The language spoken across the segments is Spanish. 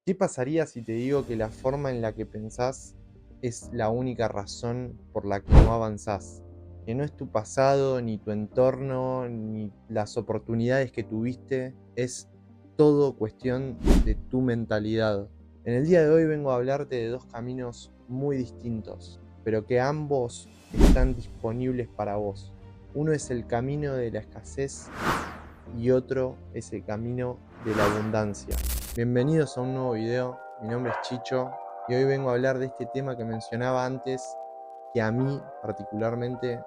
¿Qué pasaría si te digo que la forma en la que pensás es la única razón por la que no avanzás? Que no es tu pasado, ni tu entorno, ni las oportunidades que tuviste, es todo cuestión de tu mentalidad. En el día de hoy vengo a hablarte de dos caminos muy distintos, pero que ambos están disponibles para vos. Uno es el camino de la escasez y otro es el camino de la abundancia. Bienvenidos a un nuevo video, mi nombre es Chicho y hoy vengo a hablar de este tema que mencionaba antes, que a mí particularmente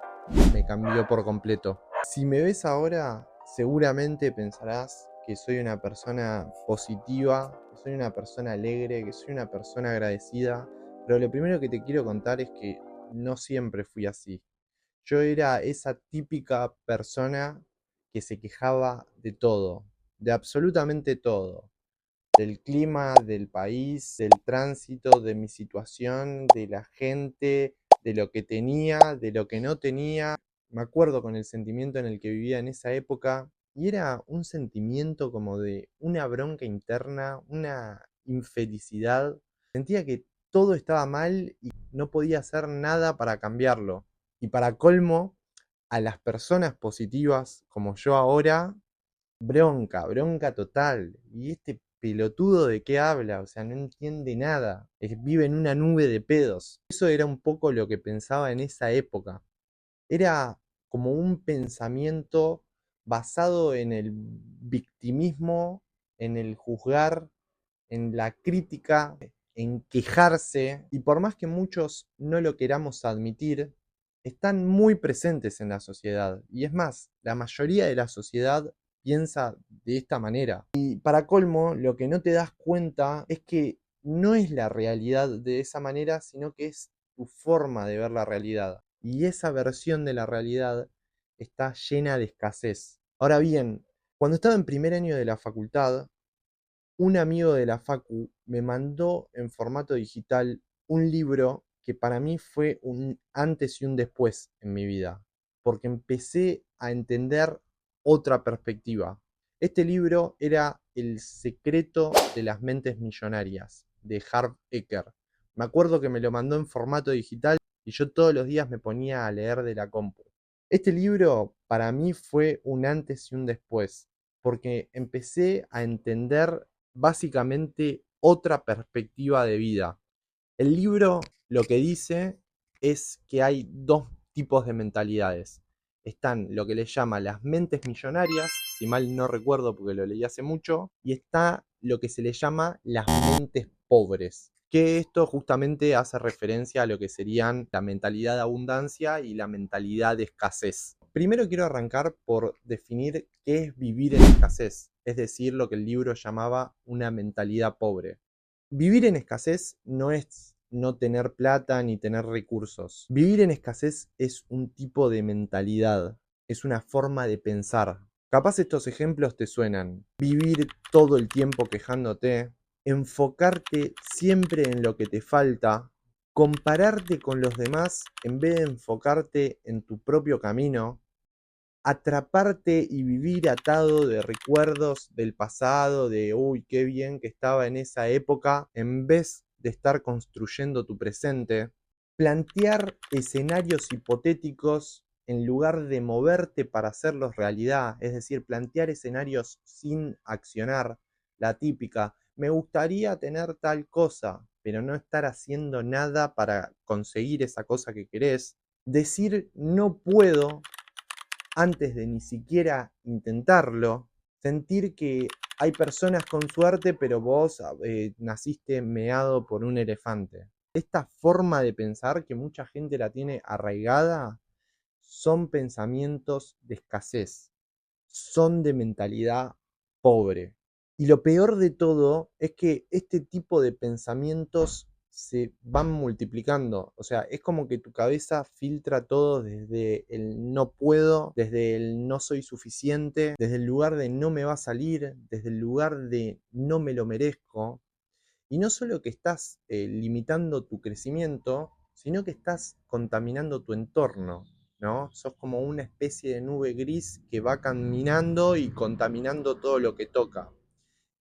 me cambió por completo. Si me ves ahora, seguramente pensarás que soy una persona positiva, que soy una persona alegre, que soy una persona agradecida, pero lo primero que te quiero contar es que no siempre fui así. Yo era esa típica persona que se quejaba de todo, de absolutamente todo, del clima, del país, del tránsito, de mi situación, de la gente, de lo que tenía, de lo que no tenía. Me acuerdo con el sentimiento en el que vivía en esa época y era un sentimiento como de una bronca interna, una infelicidad. Sentía que todo estaba mal y no podía hacer nada para cambiarlo. Y para colmo, a las personas positivas como yo ahora, bronca, bronca total. ¿Y este pelotudo de qué habla? O sea, no entiende nada. Vive en una nube de pedos. Eso era un poco lo que pensaba en esa época. Era como un pensamiento basado en el victimismo, en el juzgar, en la crítica, en quejarse, y por más que muchos no lo queramos admitir, están muy presentes en la sociedad. Y es más, la mayoría de la sociedad piensa de esta manera. Y para colmo, lo que no te das cuenta es que no es la realidad de esa manera, sino que es tu forma de ver la realidad. Y esa versión de la realidad está llena de escasez. Ahora bien, cuando estaba en primer año de la facultad, un amigo de la facu me mandó en formato digital un libro que para mí fue un antes y un después en mi vida, porque empecé a entender otra perspectiva. Este libro era El secreto de las mentes millonarias, de Harv Eker. Me acuerdo que me lo mandó en formato digital y yo todos los días me ponía a leer de la compu. Este libro para mí fue un antes y un después, porque empecé a entender básicamente otra perspectiva de vida. El libro lo que dice es que hay dos tipos de mentalidades. Están lo que le llama las mentes millonarias, si mal no recuerdo porque lo leí hace mucho, y está lo que se le llama las mentes pobres, que esto justamente hace referencia a lo que serían la mentalidad de abundancia y la mentalidad de escasez. Primero quiero arrancar por definir qué es vivir en escasez, es decir, lo que el libro llamaba una mentalidad pobre. Vivir en escasez no es no tener plata ni tener recursos. Vivir en escasez es un tipo de mentalidad, es una forma de pensar. Capaz estos ejemplos te suenan. Vivir todo el tiempo quejándote, enfocarte siempre en lo que te falta, compararte con los demás en vez de enfocarte en tu propio camino, atraparte y vivir atado de recuerdos del pasado, de uy, qué bien que estaba en esa época, en vez de estar construyendo tu presente, plantear escenarios hipotéticos en lugar de moverte para hacerlos realidad, es decir, plantear escenarios sin accionar, la típica, me gustaría tener tal cosa, pero no estar haciendo nada para conseguir esa cosa que querés, decir no puedo antes de ni siquiera intentarlo, sentir que hay personas con suerte, pero vos naciste meado por un elefante. Esta forma de pensar que mucha gente la tiene arraigada son pensamientos de escasez, son de mentalidad pobre. Y lo peor de todo es que este tipo de pensamientos se van multiplicando. O sea, es como que tu cabeza filtra todo desde el no puedo, desde el no soy suficiente, desde el lugar de no me va a salir, desde el lugar de no me lo merezco. Y no solo que estás limitando tu crecimiento, sino que estás contaminando tu entorno, ¿no? Sos como una especie de nube gris que va caminando y contaminando todo lo que toca.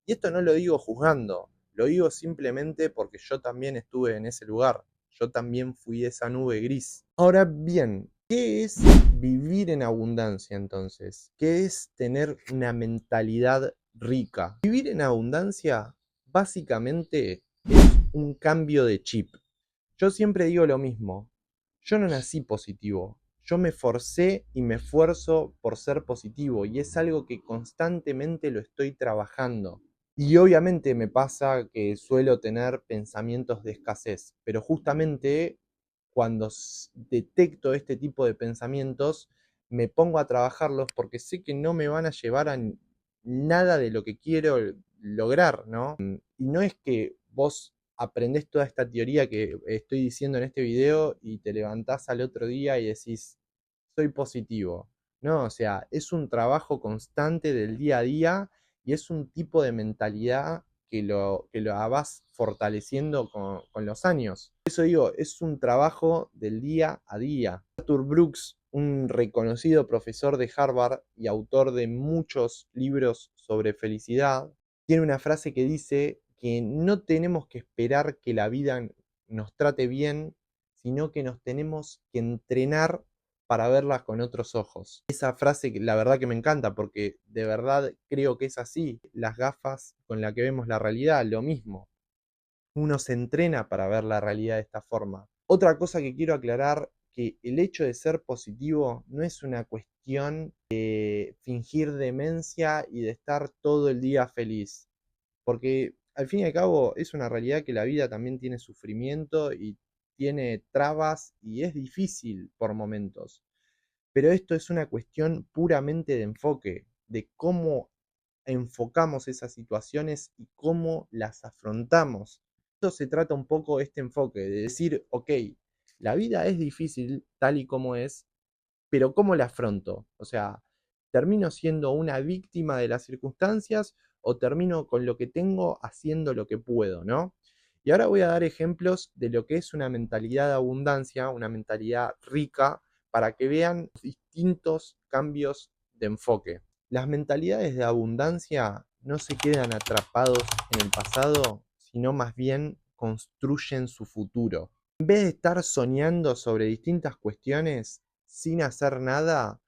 Y esto no lo digo juzgando, Lo digo simplemente porque yo también estuve en ese lugar. Yo también fui esa nube gris. Ahora bien, ¿qué es vivir en abundancia entonces? ¿Qué es tener una mentalidad rica? Vivir en abundancia básicamente es un cambio de chip. Yo siempre digo lo mismo. Yo no nací positivo. Yo me forcé y me esfuerzo por ser positivo y es algo que constantemente lo estoy trabajando. Y obviamente me pasa que suelo tener pensamientos de escasez, pero justamente cuando detecto este tipo de pensamientos, me pongo a trabajarlos porque sé que no me van a llevar a nada de lo que quiero lograr, ¿no? Y no es que vos aprendés toda esta teoría que estoy diciendo en este video y te levantás al otro día y decís, soy positivo. No, o sea, es un trabajo constante del día a día y es un tipo de mentalidad que lo vas fortaleciendo con los años. Por eso digo, es un trabajo del día a día. Arthur Brooks, un reconocido profesor de Harvard y autor de muchos libros sobre felicidad, tiene una frase que dice que no tenemos que esperar que la vida nos trate bien, sino que nos tenemos que entrenar para verlas con otros ojos. Esa frase, la verdad que me encanta, porque de verdad creo que es así. Las gafas con las que vemos la realidad, lo mismo. Uno se entrena para ver la realidad de esta forma. Otra cosa que quiero aclarar, que el hecho de ser positivo no es una cuestión de fingir demencia y de estar todo el día feliz. Porque al fin y al cabo es una realidad que la vida también tiene sufrimiento y tiene trabas y es difícil por momentos. Pero esto es una cuestión puramente de enfoque, de cómo enfocamos esas situaciones y cómo las afrontamos. Esto se trata un poco este enfoque, de decir, ok, la vida es difícil tal y como es, pero ¿cómo la afronto? O sea, ¿termino siendo una víctima de las circunstancias o termino con lo que tengo haciendo lo que puedo, ¿no? Y ahora voy a dar ejemplos de lo que es una mentalidad de abundancia, una mentalidad rica, para que vean distintos cambios de enfoque. Las mentalidades de abundancia no se quedan atrapados en el pasado, sino más bien construyen su futuro. En vez de estar soñando sobre distintas cuestiones sin hacer nada,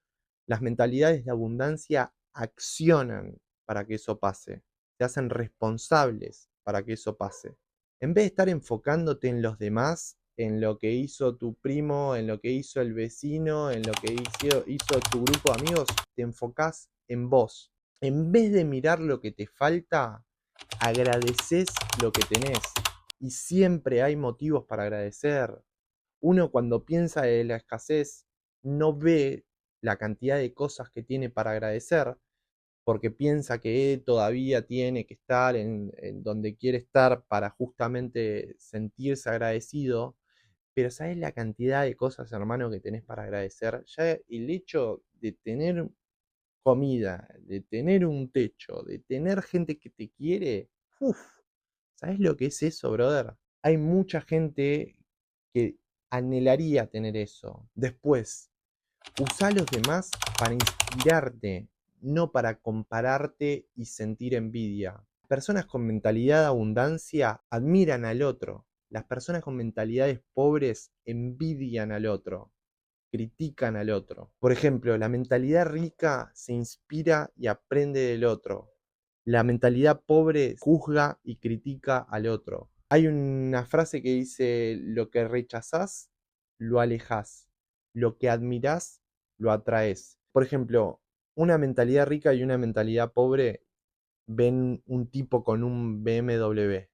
las mentalidades de abundancia accionan para que eso pase. Se hacen responsables para que eso pase. En vez de estar enfocándote en los demás, en lo que hizo tu primo, en lo que hizo el vecino, en lo que hizo tu grupo de amigos, te enfocás en vos. En vez de mirar lo que te falta, agradeces lo que tenés. Y siempre hay motivos para agradecer. Uno cuando piensa en la escasez no ve la cantidad de cosas que tiene para agradecer, porque piensa que todavía tiene que estar en donde quiere estar para justamente sentirse agradecido. Pero ¿sabes la cantidad de cosas, hermano, que tenés para agradecer? Ya el hecho de tener comida, de tener un techo, de tener gente que te quiere, uff, ¿sabes lo que es eso, brother? Hay mucha gente que anhelaría tener eso. Después, usá a los demás para inspirarte, no para compararte y sentir envidia. Personas con mentalidad de abundancia admiran al otro. Las personas con mentalidades pobres envidian al otro, critican al otro. Por ejemplo, la mentalidad rica se inspira y aprende del otro. La mentalidad pobre juzga y critica al otro. Hay una frase que dice, lo que rechazás, lo alejás. Lo que admirás, lo atraes. Por ejemplo, una mentalidad rica y una mentalidad pobre ven un tipo con un BMW.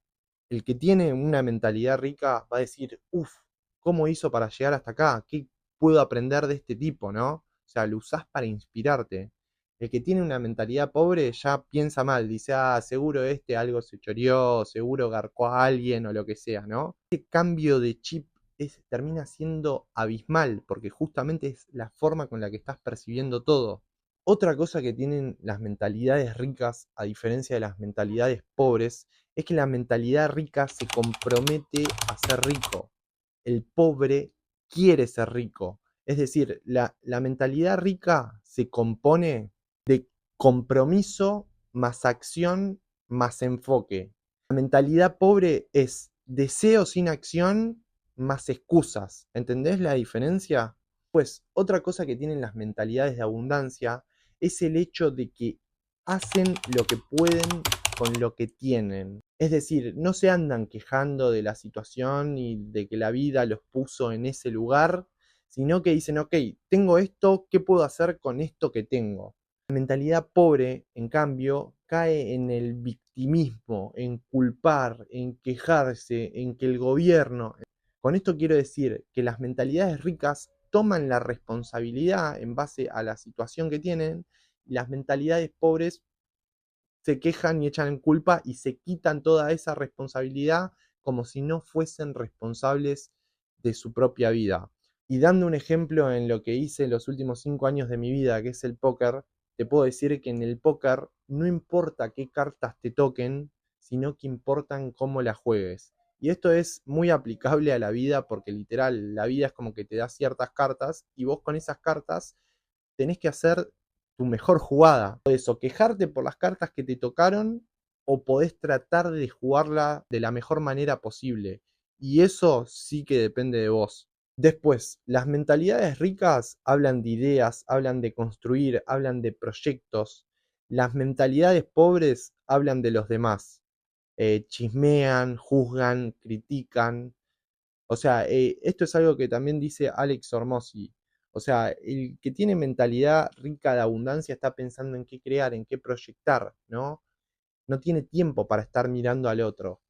El que tiene una mentalidad rica va a decir, uff, ¿cómo hizo para llegar hasta acá? ¿Qué puedo aprender de este tipo, no? O sea, lo usás para inspirarte. El que tiene una mentalidad pobre ya piensa mal, dice, ah, seguro este algo se choreó, seguro garcó a alguien o lo que sea, ¿no? Este cambio de chip termina siendo abismal, porque justamente es la forma con la que estás percibiendo todo. Otra cosa que tienen las mentalidades ricas, a diferencia de las mentalidades pobres, es que la mentalidad rica se compromete a ser rico. El pobre quiere ser rico. Es decir, la mentalidad rica se compone de compromiso más acción más enfoque. La mentalidad pobre es deseo sin acción más excusas. ¿Entendés la diferencia? Pues otra cosa que tienen las mentalidades de abundancia es el hecho de que hacen lo que pueden con lo que tienen. Es decir, no se andan quejando de la situación y de que la vida los puso en ese lugar, sino que dicen, ok, tengo esto, ¿qué puedo hacer con esto que tengo? La mentalidad pobre, en cambio, cae en el victimismo, en culpar, en quejarse, en que el gobierno... Con esto quiero decir que las mentalidades ricas toman la responsabilidad en base a la situación que tienen y las mentalidades pobres se quejan y echan en culpa y se quitan toda esa responsabilidad como si no fuesen responsables de su propia vida. Y dando un ejemplo en lo que hice los últimos 5 años de mi vida, que es el póker, te puedo decir que en el póker no importa qué cartas te toquen, sino que importan cómo las juegues. Y esto es muy aplicable a la vida porque literal, la vida es como que te da ciertas cartas y vos con esas cartas tenés que hacer tu mejor jugada. Podés o quejarte por las cartas que te tocaron o podés tratar de jugarla de la mejor manera posible. Y eso sí que depende de vos. Después, las mentalidades ricas hablan de ideas, hablan de construir, hablan de proyectos. Las mentalidades pobres hablan de los demás. Chismean, juzgan, critican. O sea, esto es algo que también dice Alex Hormozzi. O sea, el que tiene mentalidad rica de abundancia está pensando en qué crear, en qué proyectar, ¿no? No tiene tiempo para estar mirando al otro.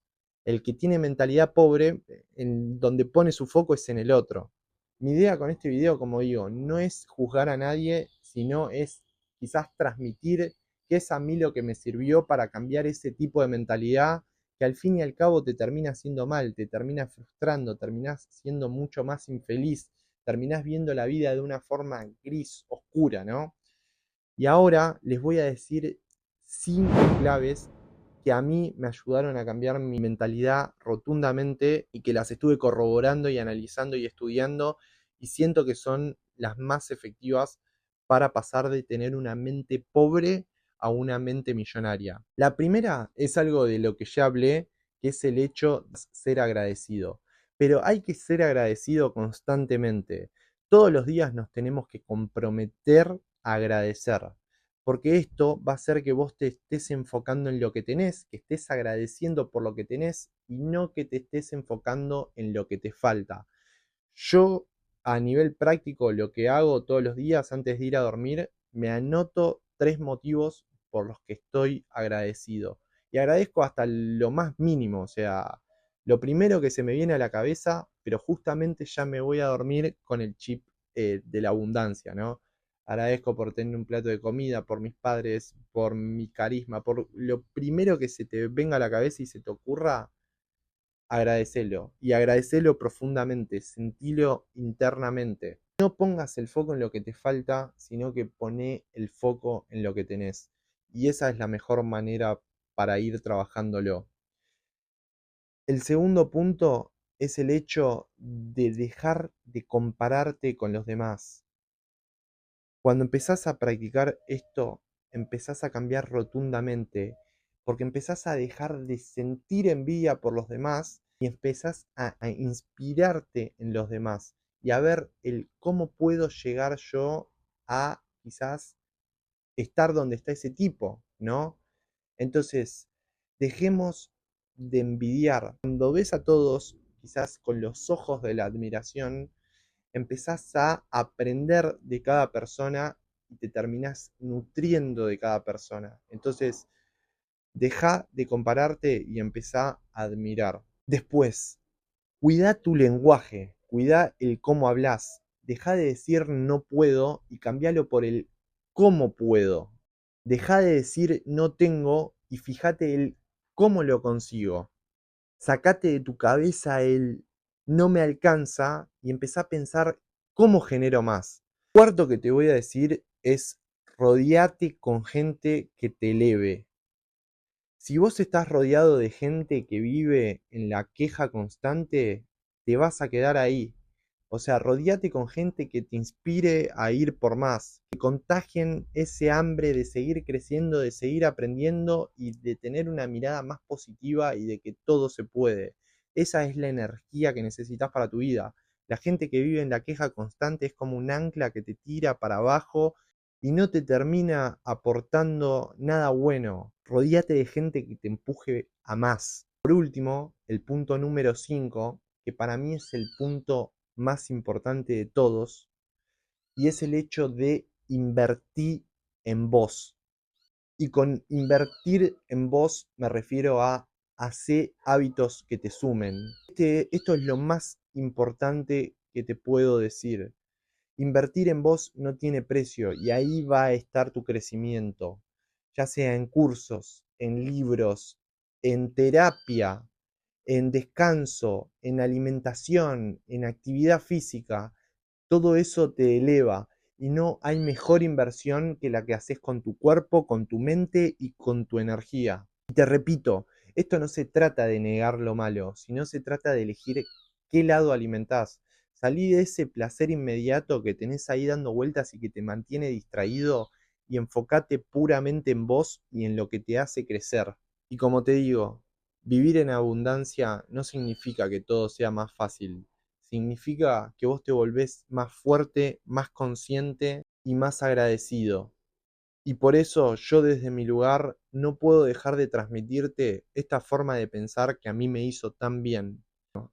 El que tiene mentalidad pobre, en donde pone su foco es en el otro. Mi idea con este video, como digo, no es juzgar a nadie, sino es quizás transmitir qué es a mí lo que me sirvió para cambiar ese tipo de mentalidad que al fin y al cabo te termina haciendo mal, te termina frustrando, terminás siendo mucho más infeliz, terminás viendo la vida de una forma gris, oscura, ¿no? Y ahora les voy a decir 5 claves que a mí me ayudaron a cambiar mi mentalidad rotundamente y que las estuve corroborando y analizando y estudiando y siento que son las más efectivas para pasar de tener una mente pobre a una mente millonaria. La primera es algo de lo que ya hablé, que es el hecho de ser agradecido. Pero hay que ser agradecido constantemente. Todos los días nos tenemos que comprometer a agradecer, porque esto va a hacer que vos te estés enfocando en lo que tenés, que estés agradeciendo por lo que tenés y no que te estés enfocando en lo que te falta. Yo, a nivel práctico, lo que hago todos los días antes de ir a dormir, me anoto 3 motivos por los que estoy agradecido. Y agradezco hasta lo más mínimo, o sea, lo primero que se me viene a la cabeza, pero justamente ya me voy a dormir con el chip de la abundancia, ¿no? Agradezco por tener un plato de comida, por mis padres, por mi carisma, por lo primero que se te venga a la cabeza y se te ocurra, agradecelo y agradecelo profundamente, sentilo internamente. No pongas el foco en lo que te falta, sino que poné el foco en lo que tenés. Y esa es la mejor manera para ir trabajándolo. El segundo punto es el hecho de dejar de compararte con los demás. Cuando empezás a practicar esto, empezás a cambiar rotundamente, porque empezás a dejar de sentir envidia por los demás y empezás a inspirarte en los demás y a ver el cómo puedo llegar yo a quizás estar donde está ese tipo, ¿no? Entonces, dejemos de envidiar. Cuando ves a todos, quizás con los ojos de la admiración, empezás a aprender de cada persona y te terminás nutriendo de cada persona. Entonces, deja de compararte y empezá a admirar. Después, cuida tu lenguaje, cuida el cómo hablas. Deja de decir no puedo y cambialo por el cómo puedo. Deja de decir no tengo y fíjate el cómo lo consigo. Sacate de tu cabeza el no me alcanza y empezá a pensar cómo genero más. Cuarto que te voy a decir es rodeate con gente que te eleve. Si vos estás rodeado de gente que vive en la queja constante, te vas a quedar ahí. O sea, rodíate con gente que te inspire a ir por más, que contagien ese hambre de seguir creciendo, de seguir aprendiendo y de tener una mirada más positiva y de que todo se puede. Esa es la energía que necesitas para tu vida. La gente que vive en la queja constante es como un ancla que te tira para abajo y no te termina aportando nada bueno. Rodíate de gente que te empuje a más. Por último, el punto número 5, que para mí es el punto más importante de todos, y es el hecho de invertir en vos. Y con invertir en vos me refiero a hacer hábitos que te sumen. Esto es lo más importante que te puedo decir. Invertir en vos no tiene precio y ahí va a estar tu crecimiento, ya sea en cursos, en libros, en terapia, en descanso, en alimentación, en actividad física. Todo eso te eleva y no hay mejor inversión que la que haces con tu cuerpo, con tu mente y con tu energía. Y te repito, esto no se trata de negar lo malo, sino se trata de elegir qué lado alimentás. Salí de ese placer inmediato que tenés ahí dando vueltas y que te mantiene distraído y enfocate puramente en vos y en lo que te hace crecer. Y como te digo, vivir en abundancia no significa que todo sea más fácil, significa que vos te volvés más fuerte, más consciente y más agradecido. Y por eso yo desde mi lugar no puedo dejar de transmitirte esta forma de pensar que a mí me hizo tan bien.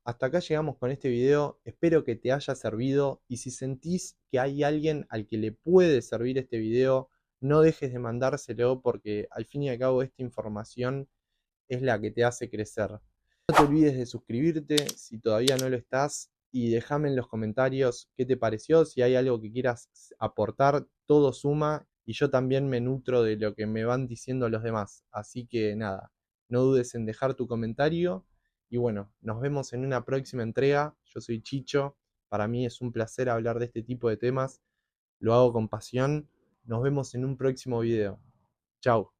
Hasta acá llegamos con este video, espero que te haya servido y si sentís que hay alguien al que le puede servir este video, no dejes de mandárselo porque al fin y al cabo esta información es la que te hace crecer. No te olvides de suscribirte si todavía no lo estás y déjame en los comentarios qué te pareció, si hay algo que quieras aportar, todo suma y yo también me nutro de lo que me van diciendo los demás. Así que nada, no dudes en dejar tu comentario y bueno, nos vemos en una próxima entrega. Yo soy Chicho, para mí es un placer hablar de este tipo de temas, lo hago con pasión. Nos vemos en un próximo video. Chao.